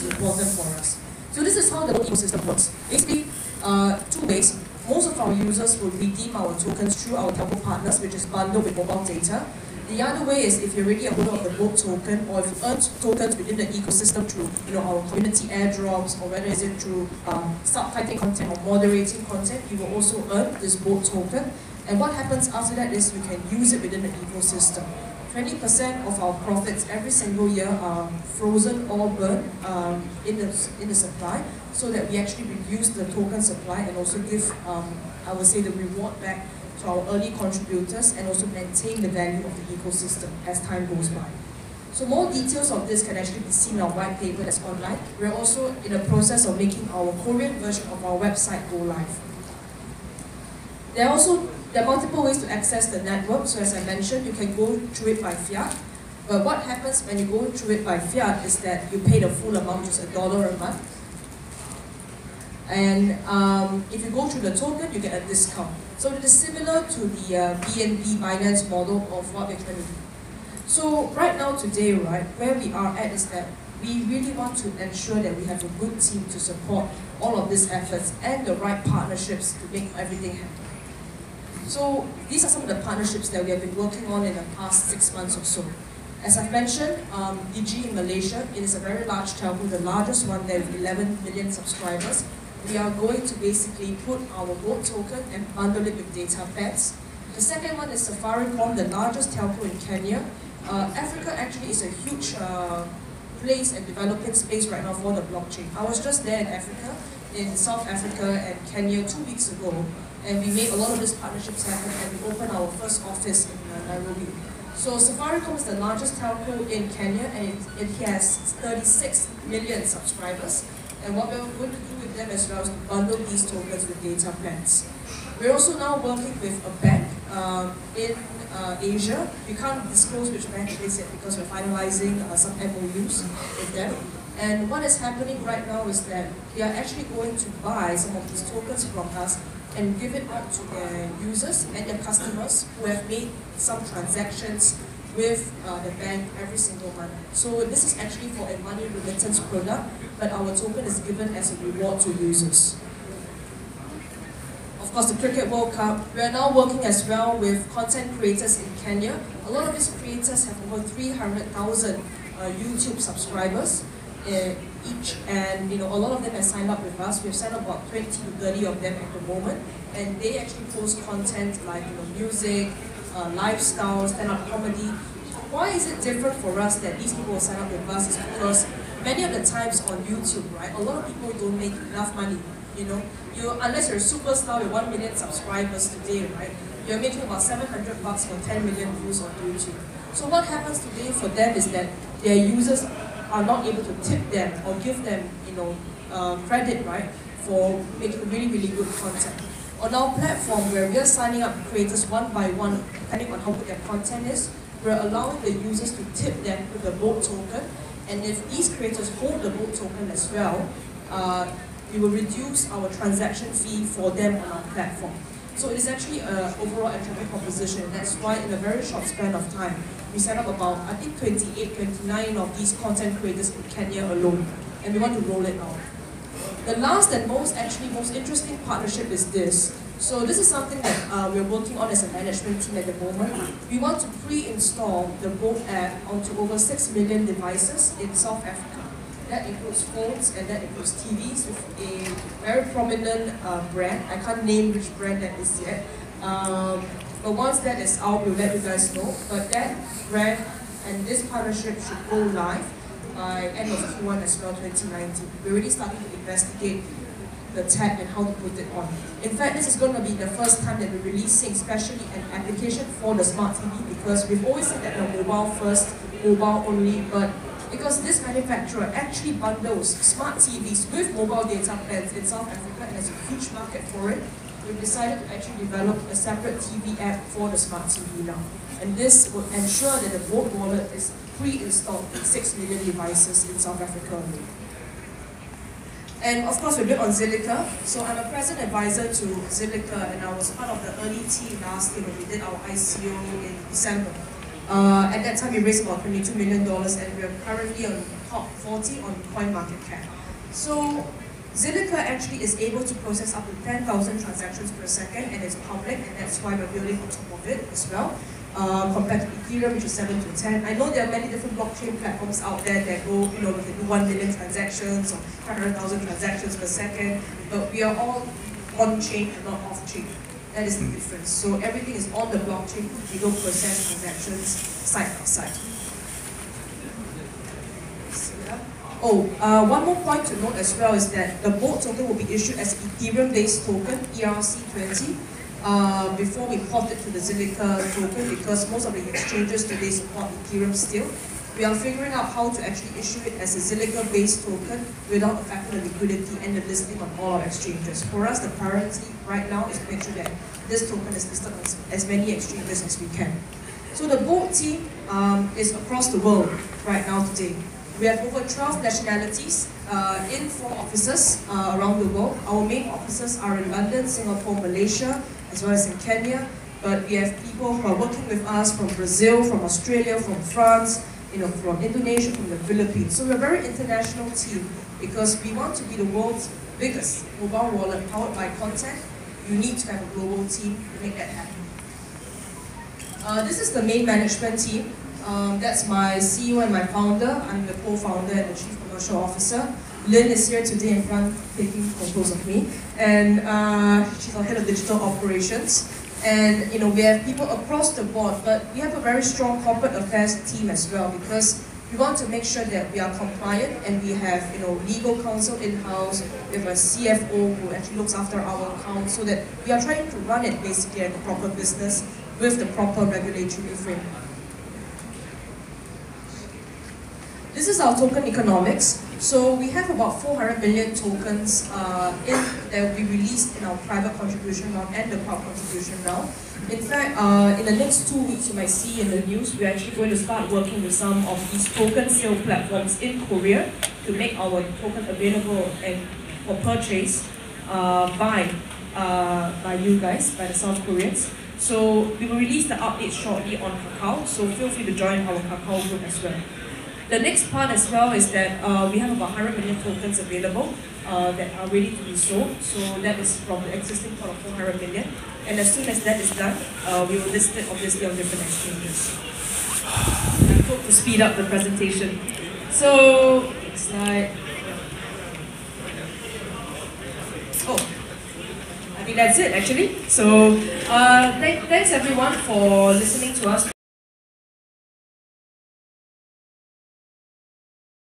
is important for us. So this is how the ecosystem works. Basically, two ways. Most of our users will redeem our tokens through our telco partners, which is bundled with mobile data. The other way is if you're already a holder of the Volt token, or if you earn tokens within the ecosystem through our community airdrops, or whether it's through subtitling content or moderating content, you will also earn this Volt token. And what happens after that is you can use it within the ecosystem. 20% of our profits every single year are frozen or burned in the supply, so that we actually reduce the token supply and also give, I would say, the reward back to our early contributors and also maintain the value of the ecosystem as time goes by. So more details of this can actually be seen in our white paper that's online. We're also in the process of making our Korean version of our website go live. There are multiple ways to access the network. So as I mentioned, you can go through it by fiat. But what happens when you go through it by fiat is that you pay the full amount, which is $1 a month. And if you go through the token, you get a discount. So it is similar to the BNB Binance model of what we're trying to do. So right now, today, right, where we are at is that we really want to ensure that we have a good team to support all of these efforts and the right partnerships to make everything happen. So these are some of the partnerships that we have been working on in the past 6 months or so. As I've mentioned, Digi in Malaysia, it is a very large telco, the largest one there with 11 million subscribers. We are going to basically put our Volt token and bundle it with data plans. The second one is Safaricom, the largest telco in Kenya. Africa actually is a huge place and developing space right now for the blockchain. I was just there in Africa, in South Africa and Kenya 2 weeks ago, and we made a lot of these partnerships happen, and we opened our first office in Nairobi. So Safaricom is the largest telco in Kenya, and it has 36 million subscribers. And what we're going to do with them as well is to bundle these tokens with data plans. We're also now working with a bank in Asia. We can't disclose which bank it is yet because we're finalizing some MOUs with them. And what is happening right now is that they are actually going to buy some of these tokens from us and give it out to their users and their customers who have made some transactions with the bank every single month. So this is actually for a money remittance product, but our token is given as a reward to users. Of course, the Cricket World Cup, we are now working as well with content creators in Kenya. A lot of these creators have over 300,000 YouTube subscribers each, and a lot of them have signed up with us. We've signed up about 20 to 30 of them at the moment, and they actually post content like music, lifestyle, stand-up comedy. Why is it different for us that these people sign up with us? Is because many of the times on YouTube, right, a lot of people don't make enough money. Unless you're a superstar with 1 million subscribers today, right, you're making about $700 for 10 million views on YouTube. So what happens today for them is that their users are not able to tip them or give them, credit, right, for making really, really good content. On our platform, where we are signing up creators one by one, depending on how good their content is, we're allowing the users to tip them with the Volt token, and if these creators hold the Volt token as well, we will reduce our transaction fee for them on our platform. So it is actually an overall attractive proposition. That's why in a very short span of time, we set up about, I think, 28, 29 of these content creators in Kenya alone, and we want to roll it out. The last and most interesting partnership is this. So this is something that we're working on as a management team at the moment. We want to pre-install the Volt app onto over 6 million devices in South Africa. That includes phones and that includes TVs with a very prominent brand. I can't name which brand that is yet. But once that is out, we'll let you guys know. But that brand and this partnership should go live by end of Q1 as well, 2019. We're already starting to investigate the tech and how to put it on. In fact, this is going to be the first time that we're releasing especially an application for the smart TV, because we've always said that we're mobile first, mobile only, but because this manufacturer actually bundles smart TVs with mobile data plans in South Africa, and there's a huge market for it, we've decided to actually develop a separate TV app for the smart TV now. And this will ensure that the Volt wallet is pre-installed in 6 million devices in South Africa alone. And of course, we're built on Zilliqa. So I'm a present advisor to Zilliqa, and I was part of the early team last year when we did our ICO in December. At that time, we raised about $22 million, and we are currently on top 40 on CoinMarketCap. So Zilliqa actually is able to process up to 10,000 transactions per second, and it's public, and that's why we're building on top of it as well. Compared to Ethereum, which is 7 to 10. I know there are many different blockchain platforms out there that go, they do 1 million transactions or 500,000 transactions per second, but we are all on-chain and not off-chain. That is the difference. So everything is on the blockchain. We don't process transactions side by side. One more point to note as well is that the BOLT token will be issued as Ethereum-based token, ERC20, before we port it to the Zilliqa token, because most of the exchanges today support Ethereum still. We are figuring out how to actually issue it as a Zilliqa-based token without affecting the liquidity and the listing on all our exchanges. For us, the priority right now is to make sure that this token is listed on as many exchanges as we can. So the BOLT team is across the world right now today. We have over 12 nationalities in 4 offices around the world. Our main offices are in London, Singapore, Malaysia, as well as in Kenya. But we have people who are working with us from Brazil, from Australia, from France, from Indonesia, from the Philippines. So we're a very international team because we want to be the world's biggest mobile wallet powered by content. You need to have a global team to make that happen. This is the main management team. That's my CEO and my founder. I'm the co-founder and the chief commercial officer. Lynn is here today in front taking photos of me. And she's our head of digital operations. And we have people across the board, but we have a very strong corporate affairs team as well, because we want to make sure that we are compliant and we have legal counsel in-house. We have a CFO who actually looks after our accounts, so that we are trying to run it basically like a proper business with the proper regulatory framework. This is our token economics. So we have about 400 million tokens that will be released in our private contribution round and the crowd contribution round. In fact, in the next 2 weeks, you might see in the news, we're actually going to start working with some of these token sale platforms in Korea to make our token available and for purchase by you guys, by the South Koreans. So we will release the update shortly on Kakao, so feel free to join our Kakao group as well. The next part as well is that we have about 100 million tokens available that are ready to be sold. So that is from the existing pot of 400 million. And as soon as that is done, we will list it obviously on different exchanges. I hope to speed up the presentation. So, next slide. I think that's it actually. So thanks everyone for listening to us